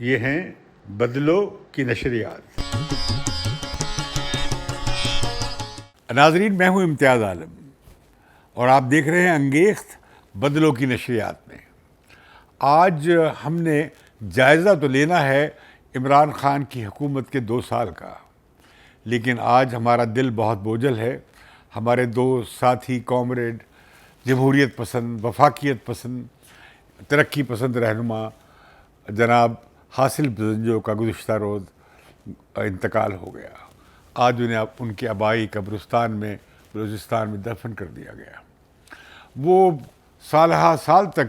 یہ ہیں بدلو کی نشریات۔ ناظرین، میں ہوں امتیاز عالم اور آپ دیکھ رہے ہیں انگیخت بدلو کی نشریات میں۔ آج ہم نے جائزہ تو لینا ہے عمران خان کی حکومت کے 2 سال کا، لیکن آج ہمارا دل بہت بوجھل ہے۔ ہمارے 2 ساتھی کامریڈ، جمہوریت پسند، وفاقیت پسند، ترقی پسند رہنما جناب حاصل بزنجو کا گزشتہ روز انتقال ہو گیا۔ آج انہیں ان کے آبائی قبرستان میں بلوچستان میں دفن کر دیا گیا۔ وہ سالہ سال تک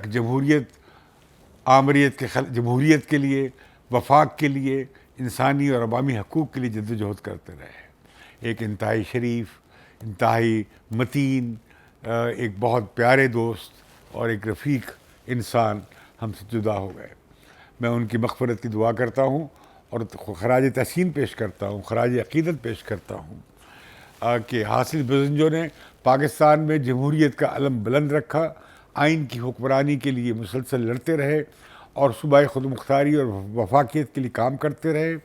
جمہوریت کے لیے، وفاق کے لیے، انسانی اور عوامی حقوق کے لیے جدوجہد کرتے رہے۔ ایک انتہائی شریف، انتہائی متین، ایک بہت پیارے دوست اور ایک رفیق انسان ہم سے جدا ہو گئے۔ میں ان کی مغفرت کی دعا کرتا ہوں اور خراج تحسین پیش کرتا ہوں، خراج عقیدت پیش کرتا ہوں کہ حاصل بزنجو نے پاکستان میں جمہوریت کا علم بلند رکھا، آئین کی حکمرانی کے لیے مسلسل لڑتے رہے اور صوبائی خود مختاری اور وفاقیت کے لیے کام کرتے رہے۔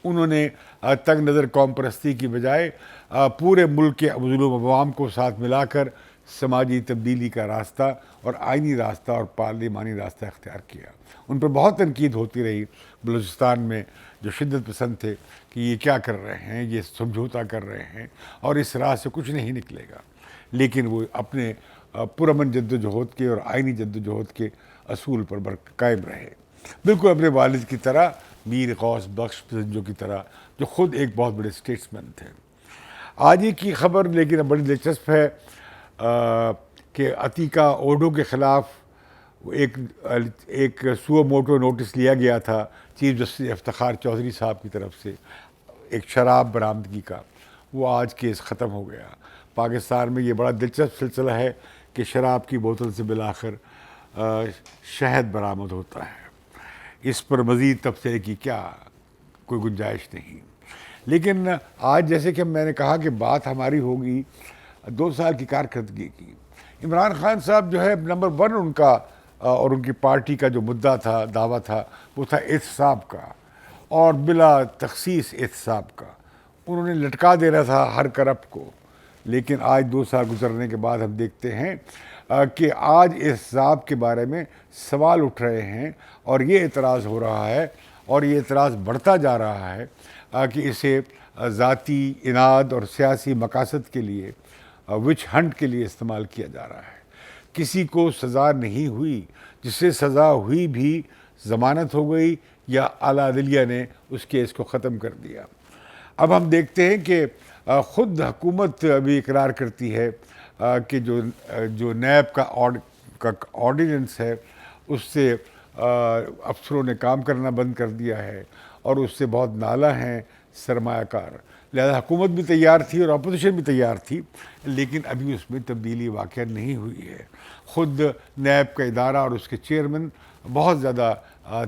انہوں نے تنگ نظر قوم پرستی کی بجائے پورے ملک کے مظلوم عوام کو ساتھ ملا کر سماجی تبدیلی کا راستہ اور آئینی راستہ اور پارلیمانی راستہ اختیار کیا۔ ان پر بہت تنقید ہوتی رہی بلوچستان میں، جو شدت پسند تھے کہ یہ کیا کر رہے ہیں، یہ سمجھوتا کر رہے ہیں اور اس راہ سے کچھ نہیں نکلے گا، لیکن وہ اپنے پرامن جدوجہد کے اور آئینی جدوجہد کے اصول پر قائم رہے، بالکل اپنے والد کی طرح، میر غوث بخش بزنجو کی طرح، جو خود ایک بہت بڑے اسٹیٹسمین تھے۔ آج ہی کی خبر لیکن بڑی دلچسپ ہے کہ عتیقہ اوڈو کے خلاف ایک سو موٹو نوٹس لیا گیا تھا چیف جسٹس افتخار چودھری صاحب کی طرف سے ایک شراب برآمدگی کا۔ وہ آج کیس ختم ہو گیا۔ پاکستان میں یہ بڑا دلچسپ سلسلہ ہے کہ شراب کی بوتل سے بالآخر شہد برآمد ہوتا ہے۔ اس پر مزید تبصرے کی کیا کوئی گنجائش نہیں۔ لیکن آج جیسے کہ میں نے کہا کہ بات ہماری ہوگی 2 سال کی کارکردگی کی۔ عمران خان صاحب جو ہے نمبر 1 ان کا اور ان کی پارٹی کا جو مدعا تھا، دعویٰ تھا، وہ تھا احتساب کا، اور بلا تخصیص احتساب کا۔ انہوں نے لٹکا دینا تھا ہر کرپ کو، لیکن آج 2 سال گزرنے کے بعد ہم دیکھتے ہیں کہ آج احتساب کے بارے میں سوال اٹھ رہے ہیں اور یہ اعتراض ہو رہا ہے اور یہ اعتراض بڑھتا جا رہا ہے کہ اسے ذاتی اناد اور سیاسی مقاصد کے لیے، وچ ہنٹ کے لیے استعمال کیا جا رہا ہے۔ کسی کو سزا نہیں ہوئی، جس سے سزا ہوئی بھی ضمانت ہو گئی یا اعلیٰ عدلیہ نے اس کیس کو ختم کر دیا۔ اب ہم دیکھتے ہیں کہ خود حکومت ابھی اقرار کرتی ہے کہ جو نیب کا آرڈیننس ہے اس سے افسروں نے کام کرنا بند کر دیا ہے اور اس سے بہت نالاں ہیں سرمایہ کار۔ لہذا حکومت بھی تیار تھی اور اپوزیشن بھی تیار تھی، لیکن ابھی اس میں تبدیلی واقع نہیں ہوئی ہے۔ خود نیب کا ادارہ اور اس کے چیئرمین بہت زیادہ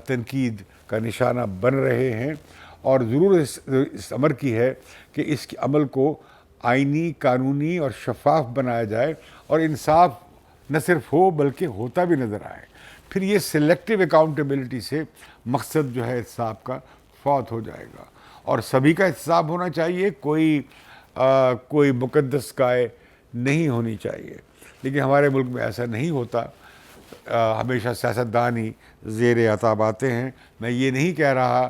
تنقید کا نشانہ بن رہے ہیں، اور ضرورت اس امر کی ہے کہ اس کے عمل کو آئینی، قانونی اور شفاف بنایا جائے اور انصاف نہ صرف ہو بلکہ ہوتا بھی نظر آئے۔ پھر یہ سلیکٹیو اکاؤنٹیبلٹی سے مقصد جو ہے احتساب کا فوت ہو جائے گا، اور سبھی کا احتساب ہونا چاہیے، کوئی مقدس گائے نہیں ہونی چاہیے۔ لیکن ہمارے ملک میں ایسا نہیں ہوتا، ہمیشہ سیاستدان ہی زیر عتاب آتے ہیں۔ میں یہ نہیں کہہ رہا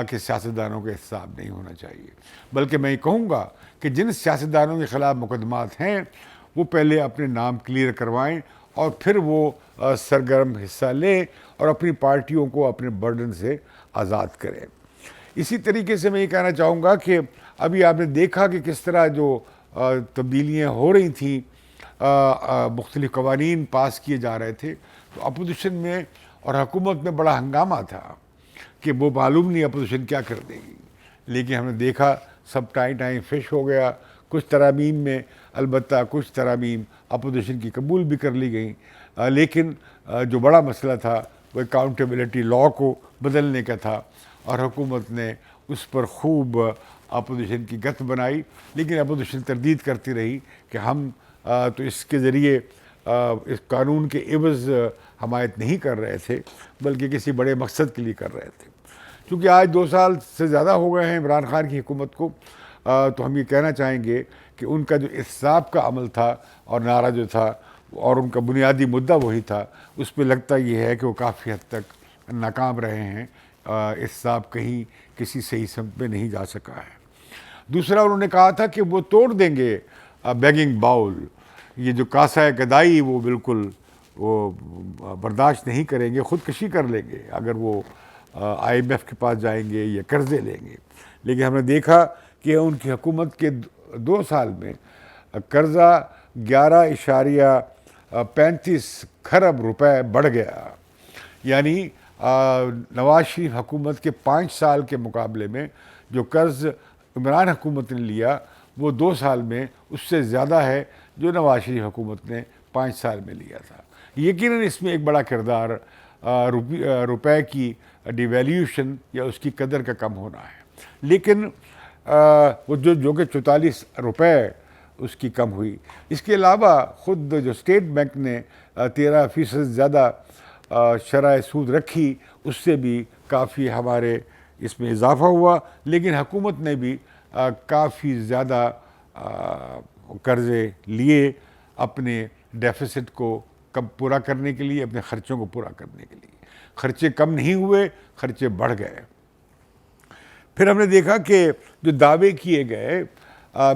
کہ سیاستدانوں کا احتساب نہیں ہونا چاہیے، بلکہ میں یہ کہوں گا کہ جن سیاستدانوں کے خلاف مقدمات ہیں وہ پہلے اپنے نام کلیئر کروائیں اور پھر وہ سرگرم حصہ لیں اور اپنی پارٹیوں کو اپنے برڈن سے آزاد کریں۔ اسی طریقے سے میں یہ کہنا چاہوں گا کہ ابھی آپ نے دیکھا کہ کس طرح جو تبدیلیاں ہو رہی تھیں، مختلف قوانین پاس کیے جا رہے تھے، تو اپوزیشن میں اور حکومت میں بڑا ہنگامہ تھا کہ وہ معلوم نہیں اپوزیشن کیا کر دے گی۔ لیکن ہم نے دیکھا سب ٹائیں فش ہو گیا۔ کچھ ترامیم میں البتہ کچھ ترامیم اپوزیشن کی قبول بھی کر لی گئیں، لیکن جو بڑا مسئلہ تھا وہ اکاؤنٹیبلٹی لاء کو بدلنے کا تھا، اور حکومت نے اس پر خوب اپوزیشن کی گت بنائی، لیکن اپوزیشن تردید کرتی رہی کہ ہم تو اس کے ذریعے اس قانون کے عوض حمایت نہیں کر رہے تھے بلکہ کسی بڑے مقصد کے لیے کر رہے تھے. چونکہ آج 2 سال سے زیادہ ہو گئے ہیں عمران خان کی حکومت کو، تو ہم یہ کہنا چاہیں گے کہ ان کا جو احتساب کا عمل تھا اور نعرہ جو تھا اور ان کا بنیادی مدعا وہی تھا، اس پہ لگتا یہ ہے کہ وہ کافی حد تک ناکام رہے ہیں. احتساب کہیں کسی صحیح سمت میں نہیں جا سکا ہے. دوسرا انہوں نے کہا تھا کہ وہ توڑ دیں گے بیگنگ باؤل، یہ جو کاسہ گدائی وہ بالکل وہ برداشت نہیں کریں گے، خودکشی کر لیں گے اگر وہ آئی ایم ایف کے پاس جائیں گے یا قرضے لیں گے. لیکن ہم نے دیکھا کہ ان کی حکومت کے 2 سال میں قرضہ 11.35 کھرب روپے بڑھ گیا. یعنی نواز شریف حکومت کے 5 سال کے مقابلے میں جو قرض عمران حکومت نے لیا وہ 2 سال میں اس سے زیادہ ہے جو نواز شریف حکومت نے 5 سال میں لیا تھا. یقیناً اس میں ایک بڑا کردار روپے کی ڈیویلیوشن یا اس کی قدر کا کم ہونا ہے. لیکن وہ جو کہ 44 روپے اس کی کم ہوئی. اس کے علاوہ خود جو اسٹیٹ بینک نے 13% زیادہ شرح سود رکھی، اس سے بھی کافی ہمارے اس میں اضافہ ہوا. لیکن حکومت نے بھی کافی زیادہ قرضے لیے اپنے ڈیفیسٹ کو کم پورا کرنے کے لیے، اپنے خرچوں کو پورا کرنے کے لیے. خرچے کم نہیں ہوئے، خرچے بڑھ گئے. پھر ہم نے دیکھا کہ جو دعوے کیے گئے،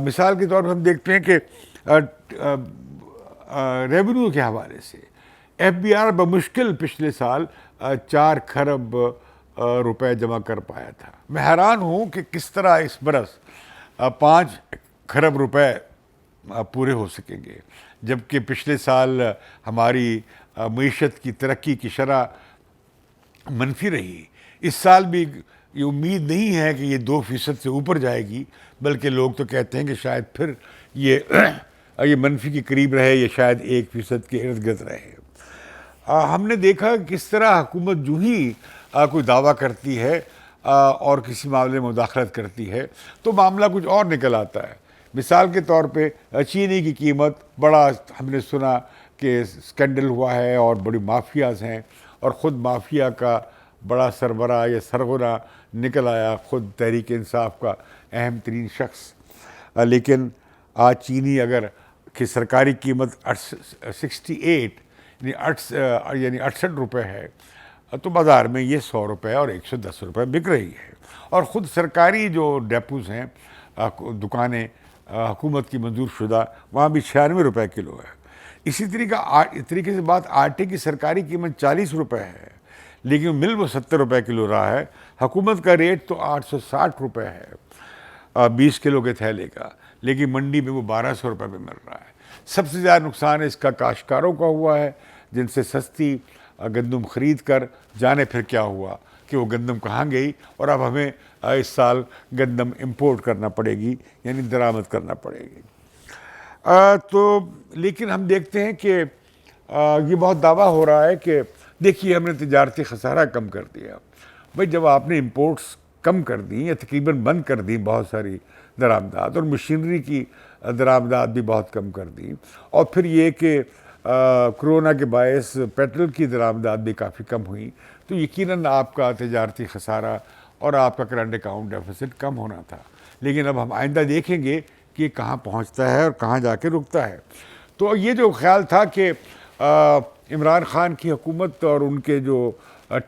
مثال کے طور پر ہم دیکھتے ہیں کہ ریونیو کے حوالے سے ایف بی آر بمشکل پچھلے سال 4 کھرب روپے جمع کر پایا تھا. میں حیران ہوں کہ کس طرح اس برس 5 کھرب روپے پورے ہو سکیں گے، جبکہ پچھلے سال ہماری معیشت کی ترقی کی شرح منفی رہی. اس سال بھی یہ امید نہیں ہے کہ یہ 2% سے اوپر جائے گی، بلکہ لوگ تو کہتے ہیں کہ شاید پھر یہ منفی کے قریب رہے یا شاید 1% کے ارد گرد رہے. ہم نے دیکھا کس طرح حکومت جو ہی کوئی دعویٰ کرتی ہے اور کسی معاملے میں مداخلت کرتی ہے تو معاملہ کچھ اور نکل آتا ہے. مثال کے طور پہ چینی کی قیمت، بڑا ہم نے سنا کہ اسکینڈل ہوا ہے اور بڑی مافیاز ہیں، اور خود مافیا کا بڑا سربراہ یا سرغنہ نکل آیا، خود تحریک انصاف کا اہم ترین شخص. لیکن آج چینی اگر کہ سرکاری قیمت 68 یعنی 68 روپے ہے، تو بازار میں یہ 100 روپے اور 110 روپے بک رہی ہے. اور خود سرکاری جو ڈیپوز ہیں، دکانیں حکومت کی منظور شدہ، وہاں بھی 96 روپے کلو ہے. اسی طریقے سے بات آٹے کی سرکاری قیمت 40 روپے ہے، لیکن مل وہ 70 روپے کلو رہا ہے. حکومت کا ریٹ تو 860 روپے ہے 20 کلو کے تھیلے کا، لیکن منڈی میں وہ 1200 روپے میں مل رہا ہے. سب سے زیادہ نقصان اس کا کاشتکاروں کا ہوا ہے، جن سے سستی گندم خرید کر جانے پھر کیا ہوا کہ وہ گندم کہاں گئی، اور اب ہمیں اس سال گندم امپورٹ کرنا پڑے گی، یعنی درآمد کرنا پڑے گی. تو لیکن ہم دیکھتے ہیں کہ یہ بہت دعویٰ ہو رہا ہے کہ دیکھیے ہم نے تجارتی خسارہ کم کر دیا. بھائی جب آپ نے امپورٹس کم کر دیں یا تقریباً بند کر دیں بہت ساری درآمدات، اور مشینری کی درآمدات بھی بہت کم کر دیں، اور پھر یہ کہ کرونا کے باعث پیٹرول کی درآمدات بھی کافی کم ہوئیں، تو یقیناً آپ کا تجارتی خسارہ اور آپ کا کرنٹ اکاؤنٹ ڈیفیسٹ کم ہونا تھا. لیکن اب ہم آئندہ دیکھیں گے کہ کہاں پہنچتا ہے اور کہاں جا کے رکتا ہے. تو یہ جو خیال تھا کہ عمران خان کی حکومت اور ان کے جو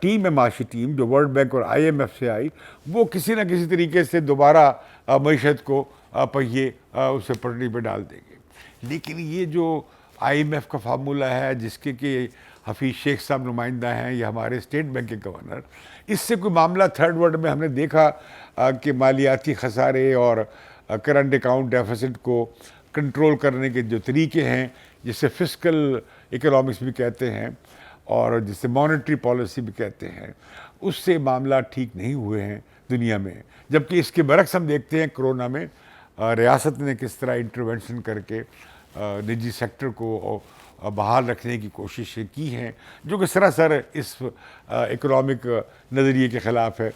ٹیم ہے، معاشی ٹیم جو ورلڈ بینک اور آئی ایم ایف سے آئی، وہ کسی نہ کسی طریقے سے دوبارہ معیشت کو پہیے اسے پٹری پہ ڈال دیں گے. لیکن یہ جو آئی ایم ایف کا فارمولہ ہے، جس کے کہ حفیظ شیخ صاحب نمائندہ ہیں یا ہمارے اسٹیٹ بینک کے گورنر، اس سے کوئی معاملہ تھرڈ ورلڈ میں ہم نے دیکھا کہ مالیاتی خسارے اور کرنٹ اکاؤنٹ ڈیفیسٹ کو کنٹرول کرنے کے جو طریقے ہیں، جسے فسکل اکنامکس بھی کہتے ہیں اور جسے مانیٹری پالیسی بھی کہتے ہیں، اس سے معاملہ ٹھیک نہیں ہوئے ہیں دنیا میں. جبکہ اس کے برعکس ہم دیکھتے ہیں کرونا میں ریاست نے کس طرح انٹروینشن کر کے نجی سیکٹر کو بحال رکھنے کی کوششیں کی ہیں، جو کہ سراسر اس اکنامک نظریے کے خلاف ہے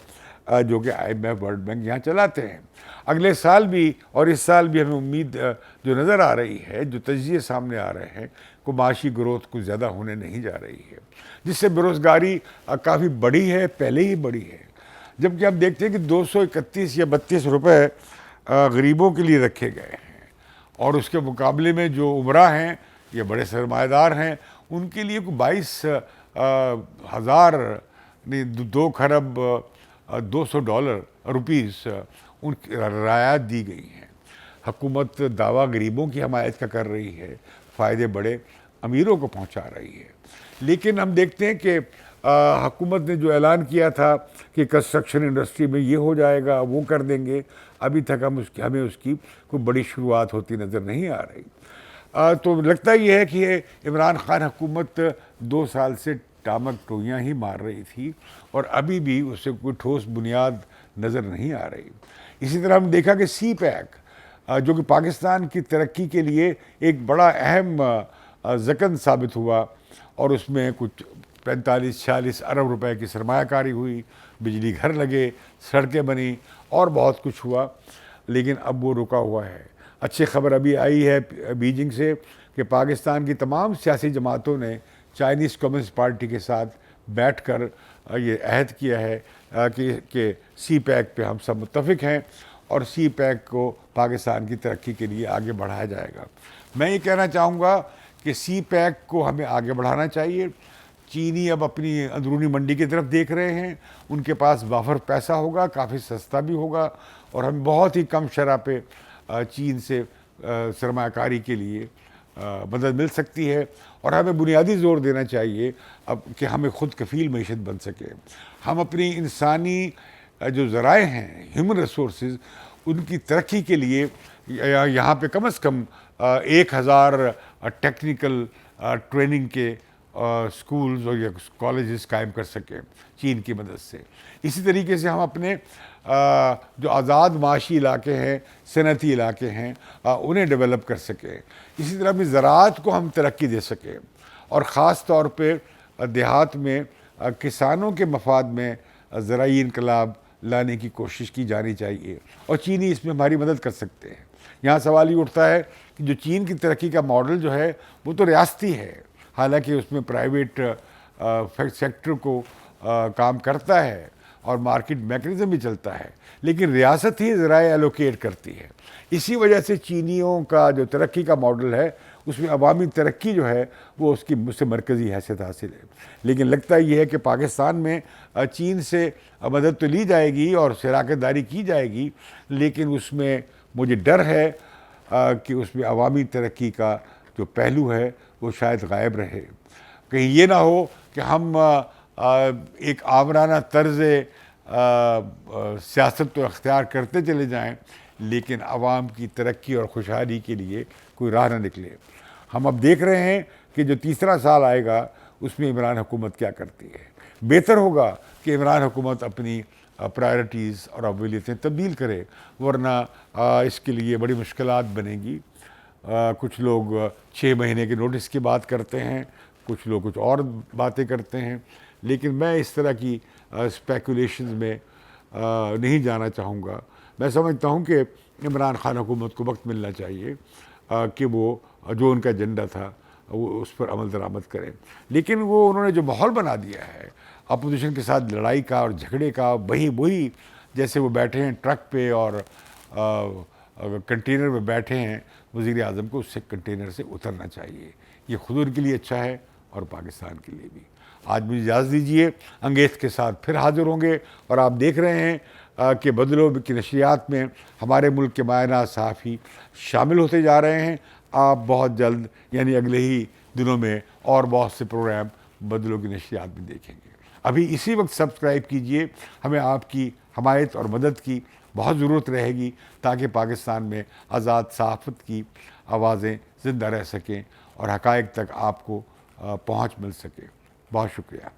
جو کہ I M F World Bank یہاں چلاتے ہیں. اگلے سال بھی اور اس سال بھی ہمیں امید جو نظر آ رہی ہے، جو تجزیے سامنے آ رہے ہیں، کو معاشی گروتھ کچھ زیادہ ہونے نہیں جا رہی ہے، جس سے بےروزگاری کافی بڑی ہے، پہلے ہی بڑی ہے. جبکہ ہم دیکھتے ہیں کہ 231 یا 32 روپے غریبوں کے لیے رکھے گئے ہیں، اور اس کے مقابلے میں جو عمرہ ہیں، یہ بڑے سرمایہ دار ہیں، ان کے لیے 22,000 نہیں 2 کروڑ روپیز ان کی رعایت دی گئی ہیں. حکومت دعویٰ غریبوں کی حمایت کا کر رہی ہے، فائدے بڑے امیروں کو پہنچا رہی ہے. لیکن ہم دیکھتے ہیں کہ حکومت نے جو اعلان کیا تھا کہ کنسٹرکشن انڈسٹری میں یہ ہو جائے گا، وہ کر دیں گے، ابھی تک ہمیں اس کی کوئی بڑی شروعات ہوتی نظر نہیں آ رہی. تو لگتا یہ ہے کہ عمران خان حکومت 2 سال سے ٹامک ٹوئیاں ہی مار رہی تھی، اور ابھی بھی اس سے کوئی ٹھوس بنیاد نظر نہیں آ رہی. اسی طرح ہم دیکھا کہ سی پیک جو کہ پاکستان کی ترقی کے لیے ایک بڑا اہم ذکن ثابت ہوا، اور اس میں کچھ 45-46 ارب روپے کی سرمایہ کاری ہوئی، بجلی گھر لگے، سڑکیں بنی، اور بہت کچھ ہوا، لیکن اب وہ رکا ہوا ہے. اچھی خبر ابھی آئی ہے بیجنگ سے کہ پاکستان کی تمام سیاسی جماعتوں نے چائنیز کمیونسٹ پارٹی کے ساتھ بیٹھ کر یہ عہد کیا ہے کہ سی پیک پہ ہم سب متفق ہیں، اور سی پیک کو پاکستان کی ترقی کے لیے آگے بڑھایا جائے گا. میں یہ کہنا چاہوں گا کہ سی پیک کو ہمیں آگے بڑھانا چاہیے. چینی اب اپنی اندرونی منڈی کی طرف دیکھ رہے ہیں، ان کے پاس وافر پیسہ ہوگا، کافی سستا بھی ہوگا، اور ہم بہت ہی کم شرح پہ چین سے سرمایہ کاری کے لیے مدد مل سکتی ہے. اور ہمیں بنیادی زور دینا چاہیے اب کہ ہمیں خود کفیل معیشت بن سکے. ہم اپنی انسانی جو ذرائع ہیں، ہیومن ریسورسز، ان کی ترقی کے لیے یہاں پہ کم از کم 1,000 ٹیکنیکل ٹریننگ کے سکولز اور یا کالجز قائم کر سکیں چین کی مدد سے. اسی طریقے سے ہم اپنے جو آزاد معاشی علاقے ہیں، صنعتی علاقے ہیں، انہیں ڈیولپ کر سکیں. اسی طرح اپنی زراعت کو ہم ترقی دے سکیں، اور خاص طور پہ دیہات میں کسانوں کے مفاد میں زرعی انقلاب لانے کی کوشش کی جانی چاہیے، اور چینی اس میں ہماری مدد کر سکتے ہیں. یہاں سوال یہ اٹھتا ہے کہ جو چین کی ترقی کا ماڈل جو ہے وہ تو ریاستی ہے، حالانکہ اس میں پرائیویٹ سیکٹر کو کام کرتا ہے اور مارکیٹ میکنزم بھی چلتا ہے، لیکن ریاست ہی ذرائع ایلوکیٹ کرتی ہے. اسی وجہ سے چینیوں کا جو ترقی کا ماڈل ہے اس میں عوامی ترقی جو ہے وہ اس کی سے مرکزی حیثیت حاصل ہے. لیکن لگتا یہ ہے کہ پاکستان میں چین سے مدد تو لی جائے گی اور شراکت داری کی جائے گی، لیکن اس میں مجھے ڈر ہے کہ اس میں عوامی ترقی کا جو پہلو ہے وہ شاید غائب رہے. کہیں یہ نہ ہو کہ ہم ایک آمرانہ طرز سیاست تو اختیار کرتے چلے جائیں، لیکن عوام کی ترقی اور خوشحالی کے لیے کوئی راہ نہ نکلے. ہم اب دیکھ رہے ہیں کہ جو تیسرا سال آئے گا اس میں عمران حکومت کیا کرتی ہے. بہتر ہوگا کہ عمران حکومت اپنی پرائرٹیز اور اولویتیں تبدیل کرے، ورنہ اس کے لیے بڑی مشکلات بنے گی. کچھ لوگ 6 مہینے کے نوٹس کی بات کرتے ہیں، کچھ لوگ کچھ اور باتیں کرتے ہیں، لیکن میں اس طرح کی اسپیکولیشنز میں نہیں جانا چاہوں گا. میں سمجھتا ہوں کہ عمران خان حکومت کو وقت ملنا چاہیے کہ وہ جو ان کا ایجنڈا تھا وہ اس پر عمل درآمد کریں. لیکن وہ انہوں نے جو ماحول بنا دیا ہے اپوزیشن کے ساتھ لڑائی کا اور جھگڑے کا، وہی جیسے وہ بیٹھے ہیں ٹرک پہ اور کنٹینر میں بیٹھے ہیں، وزیر اعظم کو اس سے کنٹینر سے اترنا چاہیے. یہ خود ان کے لیے اچھا ہے اور پاکستان کے لیے بھی. آج مجھے اجازت دیجیے، انگیز کے ساتھ پھر حاضر ہوں گے. اور آپ دیکھ رہے ہیں کہ بدلوں کی نشریات میں ہمارے ملک کے مایہ صحافی شامل ہوتے جا رہے ہیں. آپ بہت جلد یعنی اگلے ہی دنوں میں اور بہت سے پروگرام بدلوں کی نشریات میں دیکھیں گے. ابھی اسی وقت سبسکرائب کیجئے. ہمیں آپ کی حمایت اور مدد کی بہت ضرورت رہے گی تاکہ پاکستان میں آزاد صحافت کی آوازیں زندہ رہ سکیں اور حقائق تک آپ کو پہنچ مل سکے. بہت شکریہ.